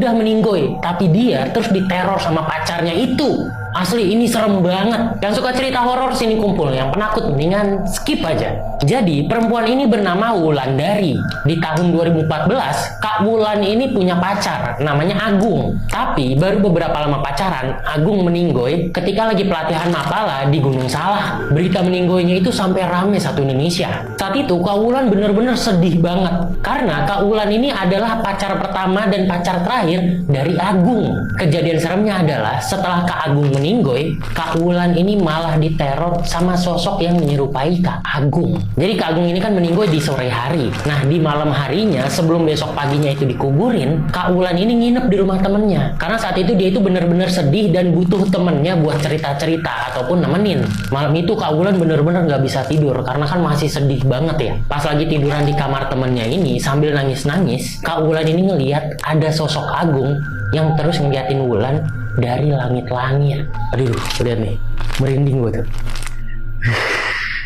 udah meninggoy, tapi dia terus diteror sama pacarnya itu. Asli ini serem banget. Yang suka cerita horor sini kumpul, yang penakut mendingan skip aja. Jadi perempuan ini bernama Wulandari. Di tahun 2014 Kak Wulan ini punya pacar namanya Agung. Tapi baru beberapa lama pacaran Agung meninggoy ketika lagi pelatihan Mapala di Gunung Salak. Berita meninggoynya itu sampai rame satu Indonesia. Saat itu Kak Wulan bener-bener sedih banget karena Kak Wulan ini adalah pacar pertama dan pacar terakhir dari Agung. Kejadian seremnya adalah setelah Kak Agung meninggoy, Kak Wulan ini malah diteror sama sosok yang menyerupai Kak Agung. Jadi Kak Agung ini kan meninggoy di sore hari. Nah di malam harinya sebelum besok paginya itu dikuburin, Kak Wulan ini nginep di rumah temennya. Karena saat itu dia itu bener-bener sedih dan butuh temennya buat cerita-cerita ataupun nemenin. Malam itu Kak Wulan bener-bener gak bisa tidur karena kan masih sedih banget ya. Pas lagi tiduran di kamar temennya ini sambil nangis-nangis, Kak Wulan ini ngeliat ada sosok Agung yang terus ngeliatin Wulan dari langit-langit. Aduh, lihat nih, merinding gue tuh.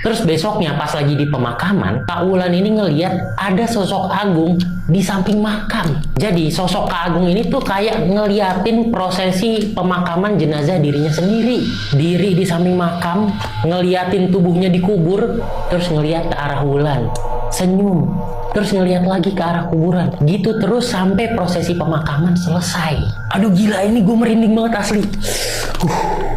Terus besoknya pas lagi di pemakaman, Kak Wulan ini ngeliat ada sosok Agung di samping makam. Jadi sosok Kak Agung ini tuh kayak ngeliatin prosesi pemakaman jenazah dirinya sendiri. Diri di samping makam, ngeliatin tubuhnya dikubur, terus ngeliat ke arah Wulan, senyum, terus ngeliat lagi ke arah kuburan. Gitu terus sampai prosesi pemakaman selesai. Aduh gila, ini gue merinding banget asli.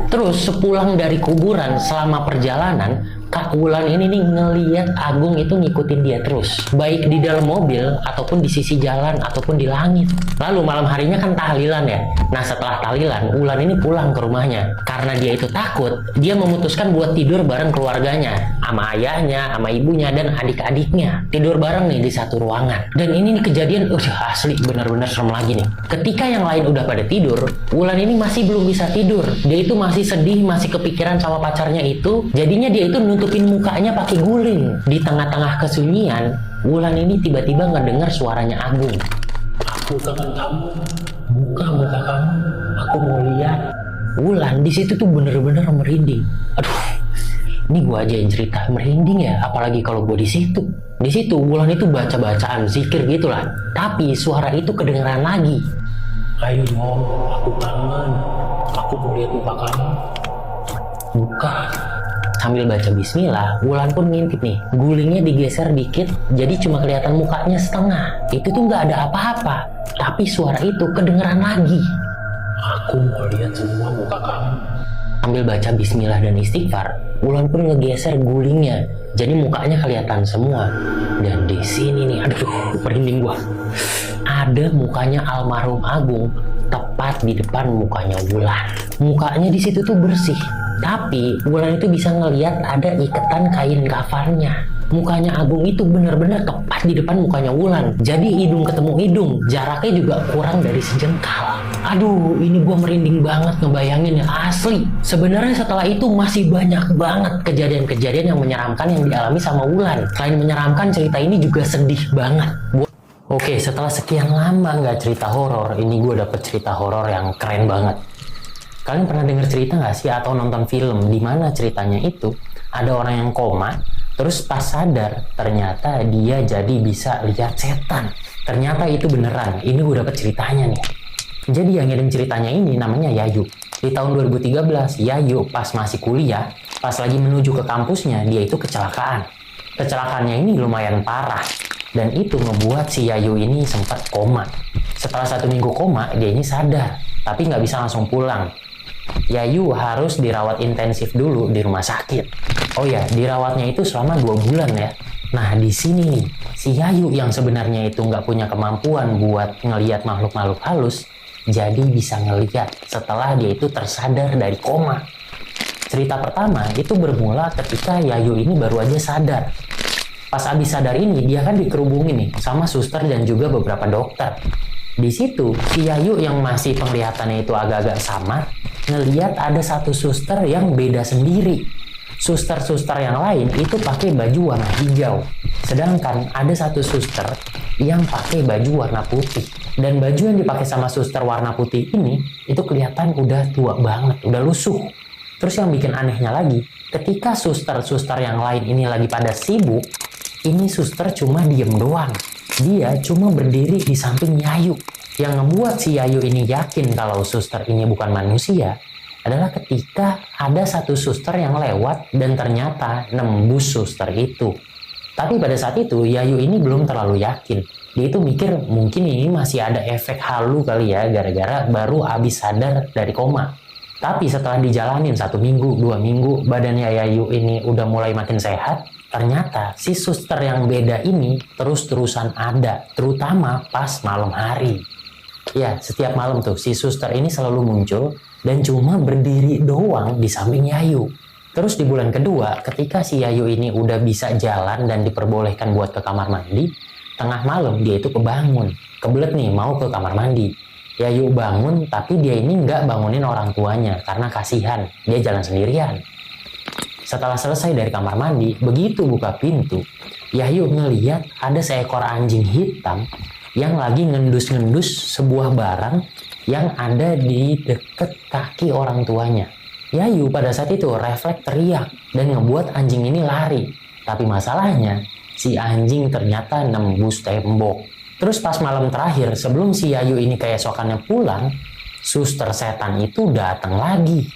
Terus sepulang dari kuburan selama perjalanan, Kak Wulan ini nih ngeliat Agung itu ngikutin dia terus, baik di dalam mobil ataupun di sisi jalan ataupun di langit. Lalu malam harinya kan tahlilan ya. Nah setelah tahlilan, Wulan ini pulang ke rumahnya. Karena dia itu takut, dia memutuskan buat tidur bareng keluarganya, sama ayahnya, sama ibunya dan adik-adiknya. Tidur bareng nih di satu ruangan. Dan ini nih kejadian asli benar-benar serem lagi nih. Ketika yang lain udah pada tidur, Wulan ini masih belum bisa tidur. Dia itu masih sedih, masih kepikiran sama pacarnya itu. Jadinya dia itu nutupin mukanya pakai guling. Di tengah-tengah kesunyian, Wulan ini tiba-tiba ngedengar suaranya Agung. Aku kangen kamu, buka muka kamu, aku mau lihat. Wulan di situ tuh bener-bener merinding. Aduh, ini gue aja yang cerita merinding ya, apalagi kalau gue di situ. Di situ Wulan itu baca-bacaan zikir gitulah. Tapi suara itu kedengeran lagi. Ayo Mom, aku kangen, aku mau lihat muka kamu, buka. Sambil baca bismillah, Wulan pun ngintip nih. Gulingnya digeser dikit, jadi cuma kelihatan mukanya setengah. Itu tuh nggak ada apa-apa, tapi suara itu kedengeran lagi. Aku mau lihat semua muka kamu. Sambil baca bismillah dan istighfar, Wulan pun ngegeser gulingnya, jadi mukanya kelihatan semua. Dan di sini nih, aduh, merinding gua. Ada mukanya almarhum Agung tepat di depan mukanya Wulan. Mukanya di situ tuh bersih. Tapi Wulan itu bisa ngelihat ada iketan kain kafannya. Mukanya Agung itu benar-benar tepat di depan mukanya Wulan. Jadi hidung ketemu hidung, jaraknya juga kurang dari sejengkal. Aduh, ini gue merinding banget ngebayangin ya, asli. Sebenarnya setelah itu masih banyak banget kejadian-kejadian yang menyeramkan yang dialami sama Wulan. Selain menyeramkan, cerita ini juga sedih banget. Oke, setelah sekian lama nggak cerita horor, ini gue dapet cerita horor yang keren banget. Kalian pernah dengar cerita nggak sih atau nonton film di mana ceritanya itu ada orang yang koma, terus pas sadar ternyata dia jadi bisa lihat setan. Ternyata itu beneran. Ini gue dapet ceritanya nih. Jadi yang ngirim ceritanya ini namanya Yayu. Di tahun 2013, Yayu pas masih kuliah, pas lagi menuju ke kampusnya, dia itu kecelakaan. Kecelakaannya ini lumayan parah. Dan itu ngebuat si Yayu ini sempat koma. Setelah 1 minggu koma, dia ini sadar, tapi nggak bisa langsung pulang. Yayu harus dirawat intensif dulu di rumah sakit. Oh ya, dirawatnya itu selama 2 bulan ya. Nah di sini nih, si Yayu yang sebenarnya itu nggak punya kemampuan buat ngelihat makhluk-makhluk halus, jadi bisa ngelihat setelah dia itu tersadar dari koma. Cerita pertama itu bermula ketika Yayu ini baru aja sadar. Pas abis sadar ini, dia kan dikerubungin nih sama suster dan juga beberapa dokter. Di situ, si Yayu yang masih penglihatannya itu agak-agak samar, ngeliat ada satu suster yang beda sendiri. Suster-suster yang lain itu pakai baju warna hijau. Sedangkan ada satu suster yang pakai baju warna putih. Dan baju yang dipakai sama suster warna putih ini, itu kelihatan udah tua banget, udah lusuh. Terus yang bikin anehnya lagi, ketika suster-suster yang lain ini lagi pada sibuk, ini suster cuma diem doang. Dia cuma berdiri di samping Yayu. Yang ngebuat si Yayu ini yakin kalau suster ini bukan manusia adalah ketika ada satu suster yang lewat dan ternyata nembus suster itu. Tapi pada saat itu Yayu ini belum terlalu yakin. Dia itu mikir mungkin ini masih ada efek halu kali ya, gara-gara baru habis sadar dari koma. Tapi setelah dijalanin 1 minggu, 2 minggu, badannya Yayu ini udah mulai makin sehat. Ternyata si suster yang beda ini terus-terusan ada, terutama pas malam hari. Ya, setiap malam tuh si suster ini selalu muncul dan cuma berdiri doang di samping Yayu. Terus di bulan kedua, ketika si Yayu ini udah bisa jalan dan diperbolehkan buat ke kamar mandi, tengah malam dia itu kebangun, kebelet nih mau ke kamar mandi. Yayu bangun, tapi dia ini nggak bangunin orang tuanya karena kasihan, dia jalan sendirian. Setelah selesai dari kamar mandi, begitu buka pintu, Yayu ngeliat ada seekor anjing hitam yang lagi ngendus-ngendus sebuah barang yang ada di deket kaki orang tuanya. Yayu pada saat itu refleks teriak dan ngebuat anjing ini lari. Tapi masalahnya, si anjing ternyata nembus tembok. Terus pas malam terakhir, sebelum si Yayu ini keesokannya pulang, suster setan itu datang lagi.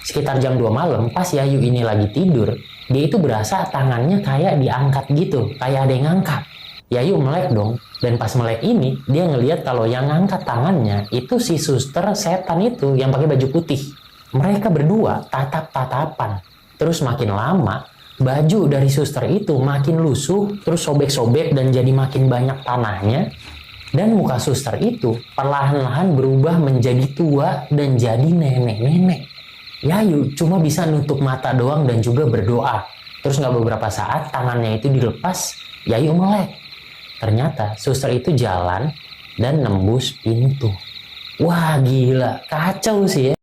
Sekitar jam 2 malam, pas Yayu ini lagi tidur, dia itu berasa tangannya kayak diangkat gitu, kayak ada yang ngangkat. Yayu melek dong, dan pas melek ini, dia ngelihat kalau yang ngangkat tangannya itu si suster setan itu yang pakai baju putih. Mereka berdua tatap-tatapan. Terus makin lama, baju dari suster itu makin lusuh, terus sobek-sobek dan jadi makin banyak tanahnya. Dan muka suster itu perlahan-lahan berubah menjadi tua dan jadi nenek-nenek. Yayu cuma bisa nutup mata doang dan juga berdoa. Terus nggak beberapa saat tangannya itu dilepas, Yayu melek. Ternyata suster itu jalan dan nembus pintu. Wah gila, kacau sih ya.